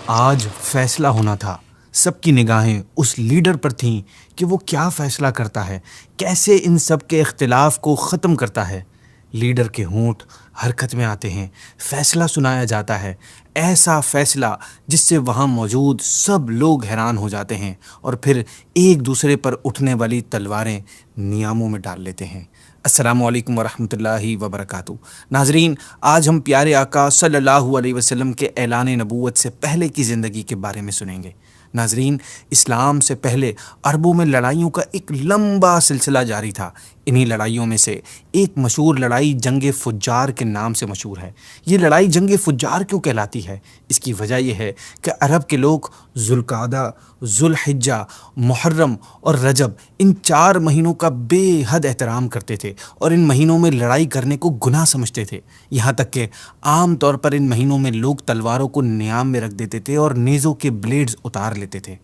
آج فیصلہ ہونا تھا۔ سب کی نگاہیں اس لیڈر پر تھیں کہ وہ کیا فیصلہ کرتا ہے، کیسے ان سب کے اختلاف کو ختم کرتا ہے۔ لیڈر کے ہونٹ حرکت میں آتے ہیں، فیصلہ سنایا جاتا ہے، ایسا فیصلہ جس سے وہاں موجود سب لوگ حیران ہو جاتے ہیں اور پھر ایک دوسرے پر اٹھنے والی تلواریں نیاموں میں ڈال لیتے ہیں۔ السلام علیکم ورحمۃ اللہ وبرکاتہ۔ ناظرین، آج ہم پیارے آقا صلی اللہ علیہ وسلم کے اعلان نبوت سے پہلے کی زندگی کے بارے میں سنیں گے۔ ناظرین، اسلام سے پہلے عربوں میں لڑائیوں کا ایک لمبا سلسلہ جاری تھا۔ انہی لڑائیوں میں سے ایک مشہور لڑائی جنگ فجار کے نام سے مشہور ہے۔ یہ لڑائی جنگ فجار کیوں کہلاتی ہے؟ اس کی وجہ یہ ہے کہ عرب کے لوگ ذوالقعدہ، ذوالحجہ، محرم اور رجب ان 4 مہینوں کا بے حد احترام کرتے تھے اور ان مہینوں میں لڑائی کرنے کو گناہ سمجھتے تھے۔ یہاں تک کہ عام طور پر ان مہینوں میں لوگ تلواروں کو نیام میں رکھ دیتے تھے اور نیزوں کے بلیڈز اتار لیتے تھے۔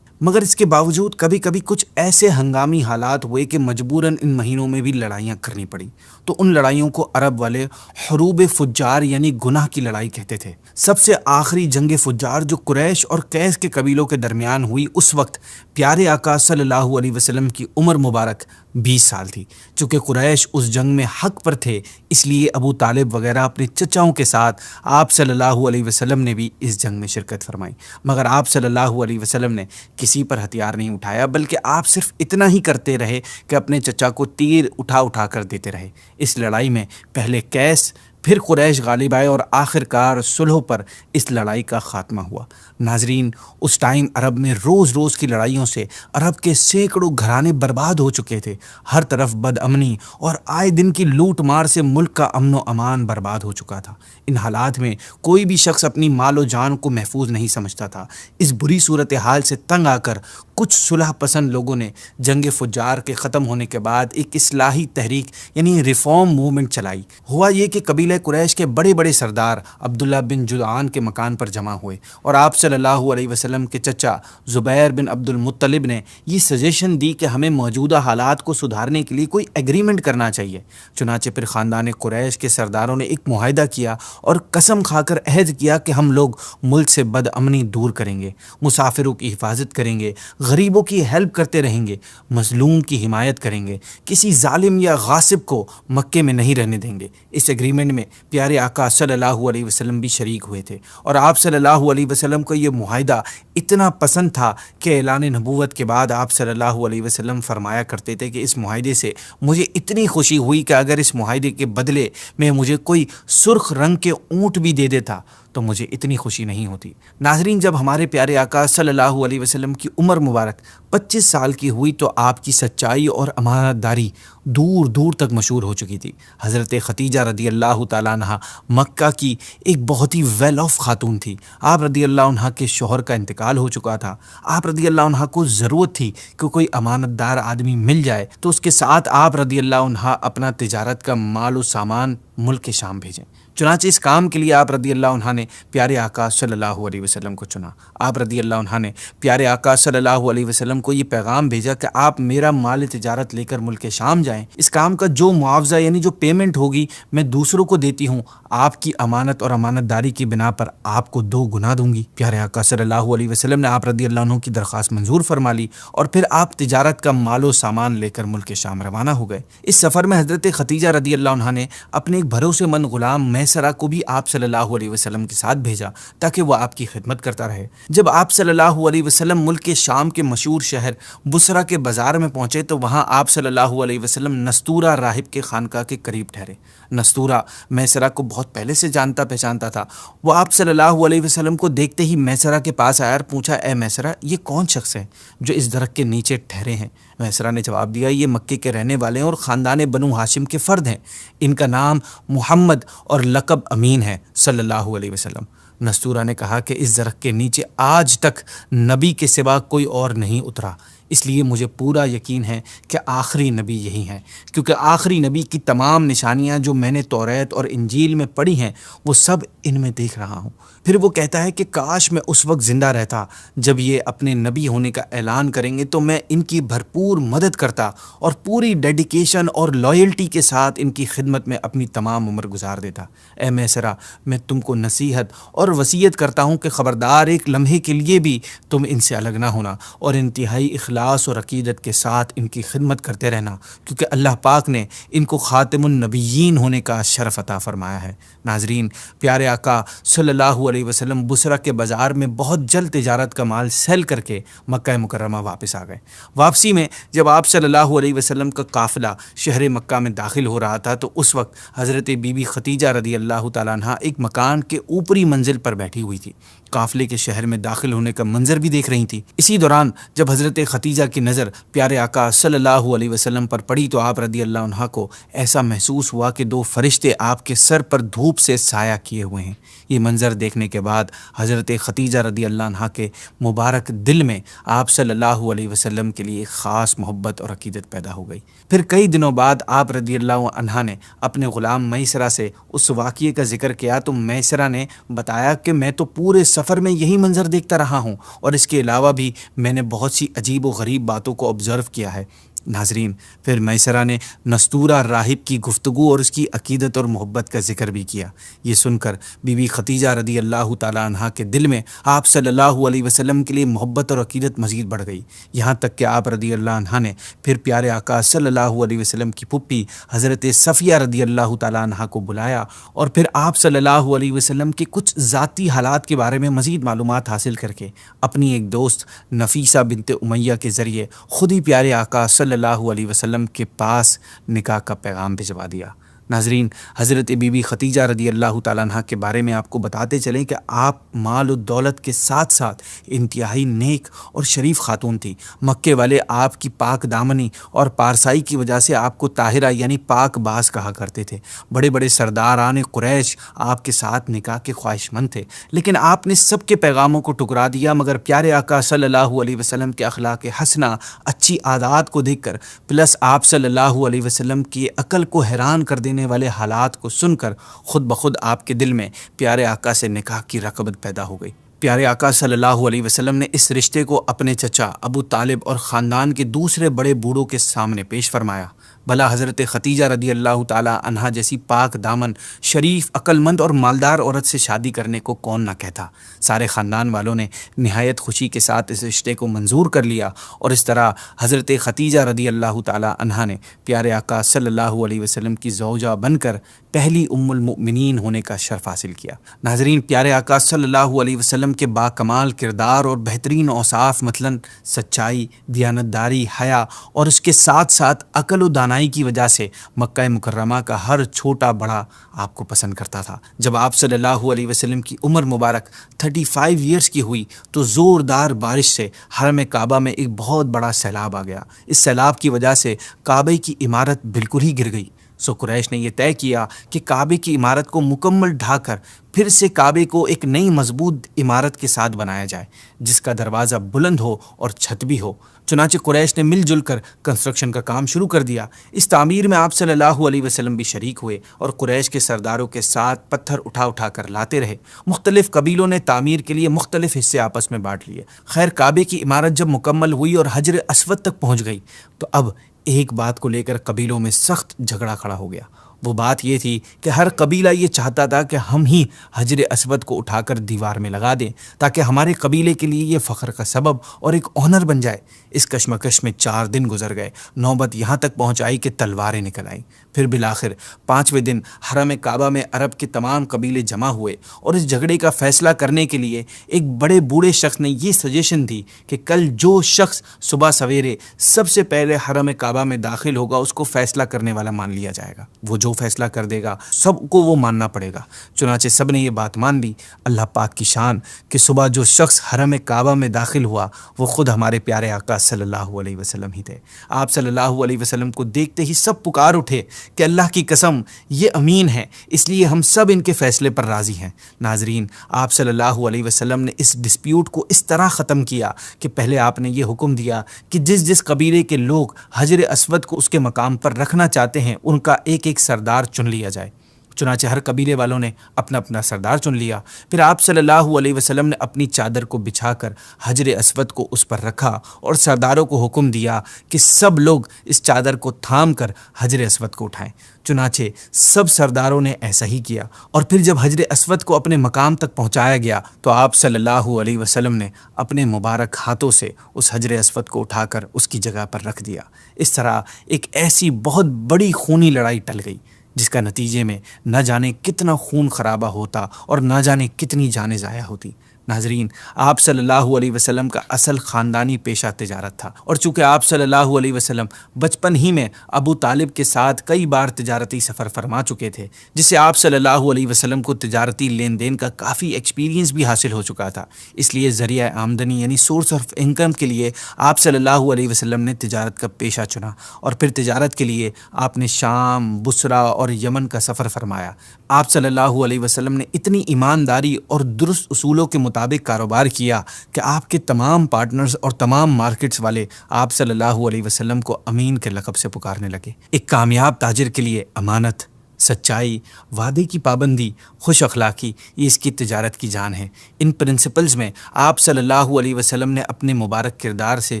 مگر اس کے باوجود کبھی کبھی کچھ ایسے ہنگامی حالات ہوئے کہ مجبوراً ان مہینوں میں بھی لڑائیاں کرنی پڑی، تو ان لڑائیوں کو عرب والے حروب فجار یعنی گناہ کی لڑائی کہتے تھے۔ سب سے آخری جنگ فجار جو قریش اور قیس کے قبیلوں کے درمیان ہوئی، اس وقت پیارے آقا صلی اللہ علیہ وسلم کی عمر مبارک 20 سال تھی۔ چونکہ قریش اس جنگ میں حق پر تھے، اس لیے ابو طالب وغیرہ اپنے چچاؤں کے ساتھ آپ صلی اللہ علیہ وسلم نے بھی اس جنگ میں شرکت فرمائی۔ مگر آپ صلی اللہ علیہ وسلم نے کسی پر ہتھیار نہیں اٹھایا، بلکہ آپ صرف اتنا ہی کرتے رہے کہ اپنے چچا کو تیر اٹھا کر دیتے رہے۔ اس لڑائی میں پہلے قیس، پھر قریش غالب آئے اور آخرکار صلح پر اس لڑائی کا خاتمہ ہوا۔ ناظرین، اس ٹائم عرب میں روز روز کی لڑائیوں سے عرب کے سینکڑوں گھرانے برباد ہو چکے تھے۔ ہر طرف بد امنی اور آئے دن کی لوٹ مار سے ملک کا امن و امان برباد ہو چکا تھا۔ ان حالات میں کوئی بھی شخص اپنی مال و جان کو محفوظ نہیں سمجھتا تھا۔ اس بری صورتحال سے تنگ آ کر کچھ صلح پسند لوگوں نے جنگ فجار کے ختم ہونے کے بعد ایک اصلاحی تحریک یعنی ریفارم موومنٹ چلائی۔ ہوا یہ کہ قبیلہ قریش کے بڑے بڑے سردار عبداللہ بن جدعان کے مکان پر جمع ہوئے اور آپ صلی اللہ علیہ وسلم کے چچا زبیر بن عبد المطلب نے یہ سجیشن دی کہ ہمیں موجودہ حالات کو سدھارنے کے لیے کوئی ایگریمنٹ کرنا چاہیے۔ چنانچہ پھر خاندان قریش کے سرداروں نے ایک معاہدہ کیا اور قسم کھا کر عہد کیا کہ ہم لوگ ملک سے بد امنی دور کریں گے، مسافروں کی حفاظت کریں گے، غریبوں کی ہیلپ کرتے رہیں گے، مظلوم کی حمایت کریں گے، کسی ظالم یا غاصب کو مکے میں نہیں رہنے دیں گے۔ اس ایگریمنٹ میں پیارے آقا صلی اللہ علیہ وسلم بھی شریک ہوئے تھے اور آپ صلی اللہ علیہ وسلم کو یہ معاہدہ اتنا پسند تھا کہ اعلان نبوت کے بعد آپ صلی اللہ علیہ وسلم فرمایا کرتے تھے کہ اس معاہدے سے مجھے اتنی خوشی ہوئی کہ اگر اس معاہدے کے بدلے میں مجھے کوئی سرخ رنگ کے اونٹ بھی دے دیتا تو مجھے اتنی خوشی نہیں ہوتی۔ ناظرین، جب ہمارے پیارے آقا صلی اللہ علیہ وسلم کی عمر مبارک 25 سال کی ہوئی تو آپ کی سچائی اور امانت داری دور دور تک مشہور ہو چکی تھی۔ حضرت خدیجہ رضی اللہ تعالیٰ عنہ مکہ کی ایک بہت ہی ویل آف خاتون تھی۔ آپ رضی اللہ عنہ کے شوہر کا انتقال ہو چکا تھا۔ آپ رضی اللہ عنہ کو ضرورت تھی کہ کوئی امانت دار آدمی مل جائے تو اس کے ساتھ آپ رضی اللہ عنہ اپنا تجارت کا مال و سامان ملک شام بھیجیں۔ چنانچہ اس کام کے لیے آپ رضی اللہ عنہ نے پیارے آقا صلی اللہ علیہ وسلم کو چنا۔ آپ رضی اللہ عنہ نے پیارے آقا صلی اللہ علیہ وسلم کو یہ پیغام بھیجا کہ آپ میرا مال تجارت لے کر ملک شام جائیں، اس کام کا جو معاوضہ یعنی جو پیمنٹ ہوگی میں دوسروں کو دیتی ہوں، آپ کی امانت اور امانت داری کی بنا پر آپ کو 2 گنا دوں گی۔ پیارے آقا صلی اللہ علیہ وسلم نے آپ رضی اللہ عنہ کی درخواست منظور فرما لی اور پھر آپ تجارت کا مال و سامان لے کر ملک شام روانہ ہو گئے۔ اس سفر میں حضرت خدیجہ رضی اللہ عنہ نے اپنے ایک بھروسے مند غلام میسرہ کو بھی آپ صلی اللہ علیہ وسلم کے ساتھ بھیجا تاکہ وہ آپ کی خدمت کرتا رہے۔ جب آپ صلی اللہ علیہ وسلم ملک شام کے مشہور شہر بصرہ کے بازار میں پہنچے تو وہاں آپ صلی اللہ علیہ وسلم نستورہ راہب کے خانقاہ کے قریب ٹھہرے۔ نستورہ میسرہ کو بہت پہلے سے جانتا پہچانتا تھا۔ وہ آپ صلی اللہ علیہ وسلم کو دیکھتے ہی میسرہ کے پاس آیا اور پوچھا، اے میسرہ، یہ کون شخص ہے جو اس درخت کے نیچے ٹھہرے ہیں؟ میسرہ نے جواب دیا، یہ مکے کے رہنے والے ہیں اور خاندان بنو ہاشم کے فرد ہیں۔ ان کا نام محمد اور لقب امین ہے صلی اللہ علیہ وسلم۔ نستورہ نے کہا کہ اس درخت کے نیچے آج تک نبی کے سوا کوئی اور نہیں اترا، اس لیے مجھے پورا یقین ہے کہ آخری نبی یہی ہیں، کیونکہ آخری نبی کی تمام نشانیاں جو میں نے توریت اور انجیل میں پڑھی ہیں وہ سب ان میں دیکھ رہا ہوں۔ پھر وہ کہتا ہے کہ کاش میں اس وقت زندہ رہتا جب یہ اپنے نبی ہونے کا اعلان کریں گے، تو میں ان کی بھرپور مدد کرتا اور پوری ڈیڈیکیشن اور لائلٹی کے ساتھ ان کی خدمت میں اپنی تمام عمر گزار دیتا۔ اے میسرا، میں تم کو نصیحت اور وصیت کرتا ہوں کہ خبردار ایک لمحے کے لیے بھی تم ان سے الگ نہ ہونا اور انتہائی اخلاص اور عقیدت کے ساتھ ان کی خدمت کرتے رہنا، کیونکہ اللہ پاک نے ان کو خاتم النبیین ہونے کا شرف عطا فرمایا ہے۔ ناظرین، پیارے آقا صلی اللہ علیہ وسلم بصرہ کے بازار میں بہت جلد تجارت کا مال سیل کر کے مکہ مکرمہ واپس آ گئے۔ واپسی میں جب آپ صلی اللہ علیہ وسلم کا قافلہ شہر مکہ میں داخل ہو رہا تھا تو اس وقت حضرت بی بی ختیجہ رضی اللہ تعالیٰ عنہ ایک مکان کے اوپری منزل پر بیٹھی ہوئی تھی، قافلے کے شہر میں داخل ہونے کا منظر بھی دیکھ رہی تھی۔ اسی دوران جب حضرت ختیجہ کی نظر پیارے آقا صلی اللہ علیہ وسلم پر پڑی تو آپ رضی اللہ عنہ کو ایسا محسوس ہوا کہ دو فرشتے آپ کے سر پر دھوپ سے سایہ کیے ہوئے ہیں۔ یہ منظر دیکھنے کے بعد حضرت ختیجہ رضی اللہ عنہ کے مبارک دل میں آپ صلی اللہ علیہ وسلم کے لیے خاص محبت اور عقیدت پیدا ہو گئی۔ پھر کئی دنوں بعد آپ رضی اللہ عنہ نے اپنے غلام میسرہ سے اس واقعے کا ذکر کیا تو میسرہ نے بتایا کہ میں تو پورے سفر میں یہی منظر دیکھتا رہا ہوں، اور اس کے علاوہ بھی میں نے بہت سی عجیب و غریب باتوں کو آبزرو کیا ہے۔ ناظرین، پھر میسرہ نے نستورہ راہب کی گفتگو اور اس کی عقیدت اور محبت کا ذکر بھی کیا۔ یہ سن کر بی بی ختیجہ رضی اللہ تعالیٰ عنہ کے دل میں آپ صلی اللہ علیہ وسلم کے لیے محبت اور عقیدت مزید بڑھ گئی، یہاں تک کہ آپ رضی اللہ عنہ نے پھر پیارے آقا صلی اللہ علیہ وسلم کی پھپھی حضرت صفیہ رضی اللہ تعالیٰ عنہ کو بلایا اور پھر آپ صلی اللہ علیہ وسلم کے کچھ ذاتی حالات کے بارے میں مزید معلومات حاصل کر کے اپنی ایک دوست نفیسہ بنت امیہ کے ذریعے خود ہی پیارے آقا صلی اللہ علیہ وسلم کے پاس نکاح کا پیغام بھجوا دیا۔ ناظرین، حضرت بی بی ختیجہ رضی اللہ تعالیٰ عنہ کے بارے میں آپ کو بتاتے چلیں کہ آپ مال و دولت کے ساتھ ساتھ انتہائی نیک اور شریف خاتون تھی۔ مکے والے آپ کی پاک دامنی اور پارسائی کی وجہ سے آپ کو طاہرہ یعنی پاک باز کہا کرتے تھے۔ بڑے بڑے سرداران قریش آپ کے ساتھ نکاح کے خواہش مند تھے، لیکن آپ نے سب کے پیغاموں کو ٹکرا دیا، مگر پیارے آقا صلی اللہ علیہ وسلم کے اخلاق حسنہ، اچھی عادات کو دیکھ کر پلس آپ صلی اللہ علیہ وسلم کی عقل کو حیران کر دینے والے حالات کو سن کر خود بخود آپ کے دل میں پیارے آقا سے نکاح کی رغبت پیدا ہو گئی۔ پیارے آقا صلی اللہ علیہ وسلم نے اس رشتے کو اپنے چچا ابو طالب اور خاندان کے دوسرے بڑے بوڑھوں کے سامنے پیش فرمایا۔ بھلا حضرت ختیجہ رضی اللہ تعالی عنہا جیسی پاک دامن، شریف، عقل مند اور مالدار عورت سے شادی کرنے کو کون نہ کہتا۔ سارے خاندان والوں نے نہایت خوشی کے ساتھ اس رشتے کو منظور کر لیا، اور اس طرح حضرت ختیجہ رضی اللہ تعالی عنہا نے پیارے آقا صلی اللہ علیہ وسلم کی زوجہ بن کر پہلی ام المؤمنین ہونے کا شرف حاصل کیا۔ ناظرین، پیارے آقا صلی اللہ علیہ وسلم کے باکمال کردار اور بہترین اوصاف مثلاً سچائی، دیانتداری، حیا اور اس کے ساتھ ساتھ عقل و دانائی کی وجہ سے مکہ مکرمہ کا ہر چھوٹا بڑا آپ کو پسند کرتا تھا۔ جب آپ صلی اللہ علیہ وسلم کی عمر مبارک 35 ایئرز کی ہوئی تو زوردار بارش سے حرم کعبہ میں ایک بہت بڑا سیلاب آ گیا۔ اس سیلاب کی وجہ سے کعبے کی عمارت بالکل ہی گر گئی۔ سو قریش نے یہ طے کیا کہ کعبے کی عمارت کو مکمل ڈھا کر پھر سے کعبے کو ایک نئی مضبوط عمارت کے ساتھ بنایا جائے، جس کا دروازہ بلند ہو اور چھت بھی ہو۔ چنانچہ قریش نے مل جل کر کنسٹرکشن کا کام شروع کر دیا۔ اس تعمیر میں آپ صلی اللہ علیہ وسلم بھی شریک ہوئے اور قریش کے سرداروں کے ساتھ پتھر اٹھا اٹھا کر لاتے رہے۔ مختلف قبیلوں نے تعمیر کے لیے مختلف حصے آپس میں بانٹ لیے۔ خیر، کعبے کی عمارت جب مکمل ہوئی اور حجر اسود تک پہنچ گئی تو اب ایک بات کو لے کر قبیلوں میں سخت جھگڑا کھڑا ہو گیا۔ وہ بات یہ تھی کہ ہر قبیلہ یہ چاہتا تھا کہ ہم ہی حجر اسود کو اٹھا کر دیوار میں لگا دیں تاکہ ہمارے قبیلے کے لیے یہ فخر کا سبب اور ایک آنر بن جائے۔ اس کشمکش میں 4 دن گزر گئے۔ نوبت یہاں تک پہنچ آئی کہ تلواریں نکل آئیں۔ پھر بالآخر 5ویں دن حرم کعبہ میں عرب کے تمام قبیلے جمع ہوئے اور اس جھگڑے کا فیصلہ کرنے کے لیے ایک بڑے بوڑھے شخص نے یہ سجیشن دی کہ کل جو شخص صبح سویرے سب سے پہلے حرم کعبہ میں داخل ہوگا اس کو فیصلہ کرنے والا مان لیا جائے گا۔ وہ جو جو فیصلہ کر دے گا سب کو وہ ماننا پڑے گا۔ چنانچہ سب نے یہ بات مان لی۔ اللہ پاک کی شان کہ صبح جو شخص حرم کعبہ میں داخل ہوا وہ خود ہمارے پیارے آقا صلی اللہ علیہ وسلم ہی تھے۔ آپ صلی اللہ علیہ وسلم کو دیکھتے ہی سب پکار اٹھے کہ اللہ کی قسم یہ امین ہے، اس لیے ہم سب ان کے فیصلے پر راضی ہیں۔ ناظرین، آپ صلی اللہ علیہ وسلم نے اس ڈسپیوٹ کو اس طرح ختم کیا کہ پہلے آپ نے یہ حکم دیا کہ جس قبیلے کے لوگ حجر اسود کو اس کے مقام پر رکھنا چاہتے ہیں ان کا ایک ایک سردار چن لیا جائے۔ چنانچہ ہر قبیلے والوں نے اپنا اپنا سردار چن لیا۔ پھر آپ صلی اللہ علیہ وسلم نے اپنی چادر کو بچھا کر حجر اسود کو اس پر رکھا اور سرداروں کو حکم دیا کہ سب لوگ اس چادر کو تھام کر حجر اسود کو اٹھائیں۔ چنانچہ سب سرداروں نے ایسا ہی کیا، اور پھر جب حجر اسود کو اپنے مقام تک پہنچایا گیا تو آپ صلی اللہ علیہ وسلم نے اپنے مبارک ہاتھوں سے اس حجر اسود کو اٹھا کر اس کی جگہ پر رکھ دیا۔ اس طرح ایک ایسی بہت بڑی خونی لڑائی ٹل گئی جس کا نتیجے میں نہ جانے کتنا خون خرابہ ہوتا اور نہ جانے کتنی جانیں ضائع ہوتی۔ ناظرین، آپ صلی اللہ علیہ وسلم کا اصل خاندانی پیشہ تجارت تھا، اور چونکہ آپ صلی اللہ علیہ وسلم بچپن ہی میں ابو طالب کے ساتھ کئی بار تجارتی سفر فرما چکے تھے، جس سے آپ صلی اللہ علیہ وسلم کو تجارتی لین دین کا کافی ایکسپیرینس بھی حاصل ہو چکا تھا۔ اس لیے ذریعہ آمدنی یعنی سورس آف انکم کے لیے آپ صلی اللہ علیہ وسلم نے تجارت کا پیشہ چنا، اور پھر تجارت کے لیے آپ نے شام، بصرہ اور یمن کا سفر فرمایا۔ آپ صلی اللہ علیہ وسلم نے اتنی ایمانداری اور درست اصولوں کے مطابق کاروبار کیا کہ آپ کے تمام پارٹنرز اور تمام مارکیٹس والے آپ صلی اللہ علیہ وسلم کو امین کے لقب سے پکارنے لگے۔ ایک کامیاب تاجر کے لیے امانت، سچائی، وعدے کی پابندی، خوش اخلاقی، یہ اس کی تجارت کی جان ہے۔ ان پرنسپلز میں آپ صلی اللہ علیہ وسلم نے اپنے مبارک کردار سے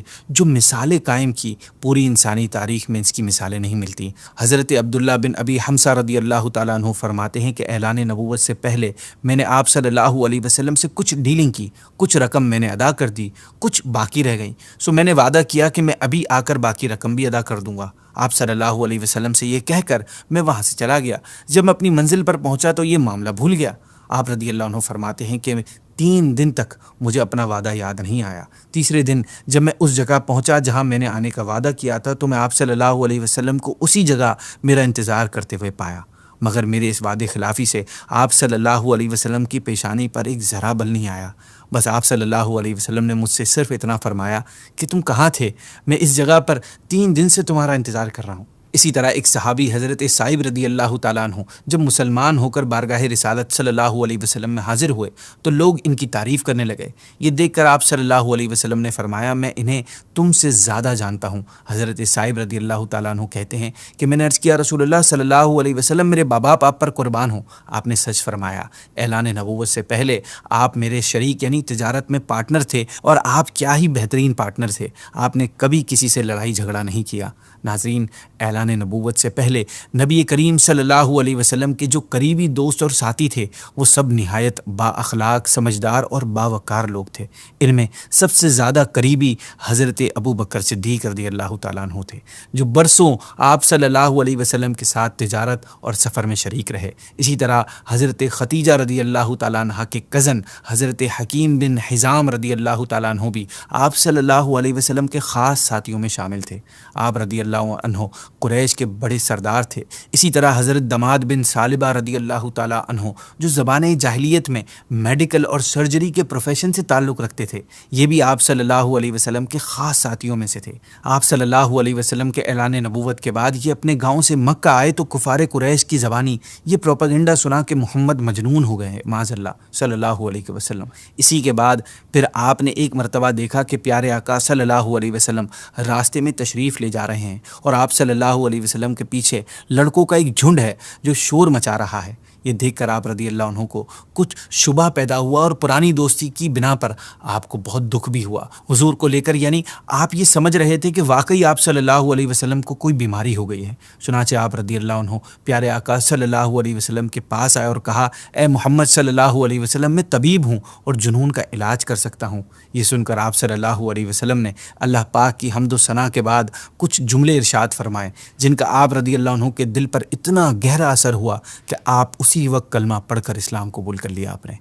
جو مثالیں قائم کی، پوری انسانی تاریخ میں اس کی مثالیں نہیں ملتی۔ حضرت عبداللہ بن ابی حمزہ رضی اللہ تعالیٰ عنہ فرماتے ہیں کہ اعلان نبوت سے پہلے میں نے آپ صلی اللہ علیہ وسلم سے کچھ ڈیلنگ کی، کچھ رقم میں نے ادا کر دی، کچھ باقی رہ گئیں، سو میں نے وعدہ کیا کہ میں ابھی آ کر باقی رقم بھی ادا کر دوں گا۔ آپ صلی اللہ علیہ وسلم سے یہ کہہ کر میں وہاں سے چلا گیا۔ جب میں اپنی منزل پر پہنچا تو یہ معاملہ بھول گیا۔ آپ رضی اللہ عنہ فرماتے ہیں کہ 3 دن تک مجھے اپنا وعدہ یاد نہیں آیا۔ تیسرے دن جب میں اس جگہ پہنچا جہاں میں نے آنے کا وعدہ کیا تھا تو میں آپ صلی اللہ علیہ وسلم کو اسی جگہ میرا انتظار کرتے ہوئے پایا، مگر میرے اس وعدے خلافی سے آپ صلی اللہ علیہ وسلم کی پیشانی پر ایک ذرا بل نہیں آیا۔ بس آپ صلی اللہ علیہ وسلم نے مجھ سے صرف اتنا فرمایا کہ تم کہاں تھے؟ میں اس جگہ پر 3 دن سے تمہارا انتظار کر رہا ہوں۔ اسی طرح ایک صحابی حضرت صائب رضی اللہ تعالیٰ عنہ جب مسلمان ہو کر بارگاہ رسالت صلی اللہ علیہ وسلم میں حاضر ہوئے تو لوگ ان کی تعریف کرنے لگے۔ یہ دیکھ کر آپ صلی اللہ علیہ وسلم نے فرمایا میں انہیں تم سے زیادہ جانتا ہوں۔ حضرت صائب رضی اللہ تعالیٰ عنہ کہتے ہیں کہ میں نے عرض کیا رسول اللہ صلی اللہ علیہ وسلم میرے باپ آپ پر قربان ہوں۔ آپ نے سچ فرمایا، اعلان نبوت سے پہلے آپ میرے شریک یعنی تجارت میں پارٹنر تھے، اور آپ کیا ہی بہترین پارٹنر تھے، آپ نے کبھی کسی سے لڑائی جھگڑا نہیں کیا۔ ناظرین، اعلان نبوت سے پہلے نبی کریم صلی اللہ علیہ وسلم کے جو قریبی دوست اور ساتھی تھے وہ سب نہایت با اخلاق، سمجھدار اور باوقار لوگ تھے۔ ان میں سب سے زیادہ قریبی حضرت ابو بکر صدیق رضی اللہ تعالیٰ عنہ تھے، جو برسوں آپ صلی اللہ علیہ وسلم کے ساتھ تجارت اور سفر میں شریک رہے۔ اسی طرح حضرت ختیجہ رضی اللہ تعالیٰ عنہ کے کزن حضرت حکیم بن حزام رضی اللہ تعالیٰ عنہ بھی آپ صلی اللہ علیہ وسلم کے خاص ساتھیوں میں شامل تھے۔ آپ رضی اللہ عنہ قریش کے بڑے سردار تھے۔ اسی طرح حضرت دماد بن ثعلبہ رضی اللہ تعالیٰ عنہ جو زمانۂ جاہلیت میں میڈیکل اور سرجری کے پروفیشن سے تعلق رکھتے تھے، یہ بھی آپ صلی اللہ علیہ وسلم کے خاص ساتھیوں میں سے تھے۔ آپ صلی اللہ علیہ وسلم کے اعلان نبوت کے بعد یہ اپنے گاؤں سے مکہ آئے تو کفار قریش کی زبانی یہ پروپیگنڈا سنا کہ محمد مجنون ہو گئے ہیں معاذ اللہ صلی اللہ علیہ وسلم۔ اسی کے بعد پھر آپ نے ایک مرتبہ دیکھا کہ پیارے آقا صلی اللہ علیہ وسلم راستے میں تشریف لے جا رہے ہیں، اور آپ صلی اللہ علیہ وسلم کے پیچھے لڑکوں کا ایک جھنڈ ہے جو شور مچا رہا ہے۔ یہ دیکھ کر آپ رضی اللہ عنہ کو کچھ شبہ پیدا ہوا، اور پرانی دوستی کی بنا پر آپ کو بہت دکھ بھی ہوا حضور کو لے کر، یعنی آپ یہ سمجھ رہے تھے کہ واقعی آپ صلی اللہ علیہ وسلم کو کوئی بیماری ہو گئی ہے۔ چنانچہ آپ رضی اللہ عنہ پیارے آقا صلی اللہ علیہ وسلم کے پاس آئے اور کہا، اے محمد صلی اللہ علیہ وسلم، میں طبیب ہوں اور جنون کا علاج کر سکتا ہوں۔ یہ سن کر آپ صلی اللہ علیہ وسلم نے اللہ پاک کی حمد و ثنا کے بعد کچھ جملے ارشاد فرمائے جن کا آپ رضی اللہ عنہ کے دل پر اتنا گہرا اثر ہوا کہ آپ اسی وقت کلمہ پڑھ کر اسلام قبول کر لیا آپ نے۔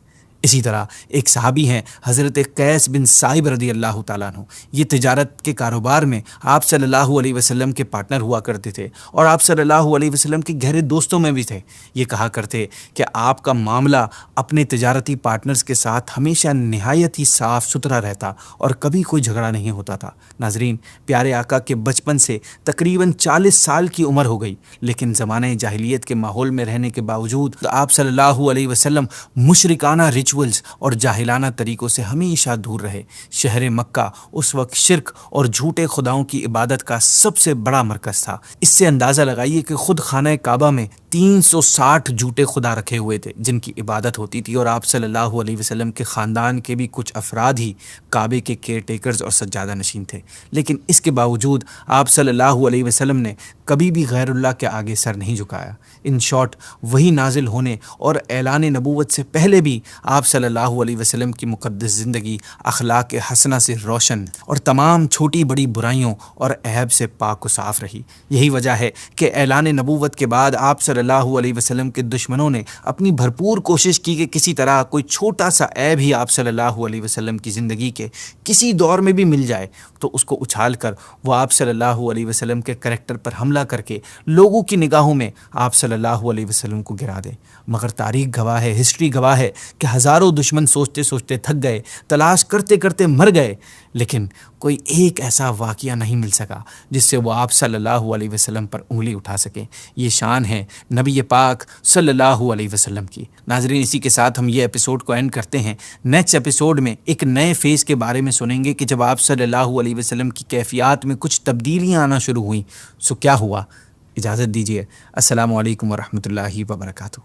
اسی طرح ایک صحابی ہیں حضرت قیس بن صائب رضی اللہ تعالیٰ عنہ، یہ تجارت کے کاروبار میں آپ صلی اللہ علیہ وسلم کے پارٹنر ہوا کرتے تھے اور آپ صلی اللہ علیہ وسلم کے گہرے دوستوں میں بھی تھے۔ یہ کہا کرتے کہ آپ کا معاملہ اپنے تجارتی پارٹنرز کے ساتھ ہمیشہ نہایت ہی صاف ستھرا رہتا اور کبھی کوئی جھگڑا نہیں ہوتا تھا۔ ناظرین، پیارے آقا کے بچپن سے تقریباً 40 سال کی عمر ہو گئی، لیکن زمانہ جاہلیت کے ماحول میں رہنے کے باوجود آپ صلی اللہ علیہ وسلم مشرکانہ ریچولز اور جاہلانہ طریقوں سے ہمیشہ دور رہے۔ شہر مکہ اس وقت شرک اور جھوٹے خداؤں کی عبادت کا سب سے بڑا مرکز تھا۔ اس سے اندازہ لگائیے کہ خود خانہ کعبہ میں 360 جھوٹے خدا رکھے ہوئے تھے جن کی عبادت ہوتی تھی، اور آپ صلی اللہ علیہ وسلم کے خاندان کے بھی کچھ افراد ہی کعبے کے کیئر ٹیکرز اور سجادہ نشین تھے۔ لیکن اس کے باوجود آپ صلی اللہ علیہ وسلم نے کبھی بھی غیر اللہ کے آگے سر نہیں جھکایا۔ ان شارٹ، وہی نازل ہونے اور اعلان نبوت سے پہلے بھی آپ صلی اللہ علیہ وسلم کی مقدس زندگی اخلاق حسنہ سے روشن اور تمام چھوٹی بڑی برائیوں اور عیب سے پاک و صاف رہی۔ یہی وجہ ہے کہ اعلان نبوت کے بعد آپ صلی اللہ علیہ وسلم کے دشمنوں نے اپنی بھرپور کوشش کی کہ کسی طرح کوئی چھوٹا سا عیب ہی آپ صلی اللہ علیہ وسلم کی زندگی کے کسی دور میں بھی مل جائے تو اس کو اچھال کر وہ آپ صلی اللہ علیہ وسلم کے کریکٹر پر حملہ کر کے لوگوں کی نگاہوں میں آپ صلی اللہ علیہ وسلم کو گرا دے۔ مگر تاریخ گواہ ہے، ہسٹری گواہ ہے کہ ہزاروں دشمن سوچتے سوچتے تھک گئے، تلاش کرتے کرتے مر گئے، لیکن کوئی ایک ایسا واقعہ نہیں مل سکا جس سے وہ آپ صلی اللہ علیہ وسلم پر انگلی اٹھا سکیں۔ یہ شان ہے نبی پاک صلی اللہ علیہ وسلم کی۔ ناظرین، اسی کے ساتھ ہم یہ ایپیسوڈ کو اینڈ کرتے ہیں۔ نیکسٹ ایپیسوڈ میں ایک نئے فیز کے بارے میں سنیں گے کہ جب آپ صلی اللہ علیہ وسلم کی کیفیات میں کچھ تبدیلیاں آنا شروع ہوئیں، سو کیا ہوا۔ اجازت دیجیے۔ السلام علیکم ورحمۃ اللہ وبرکاتہ۔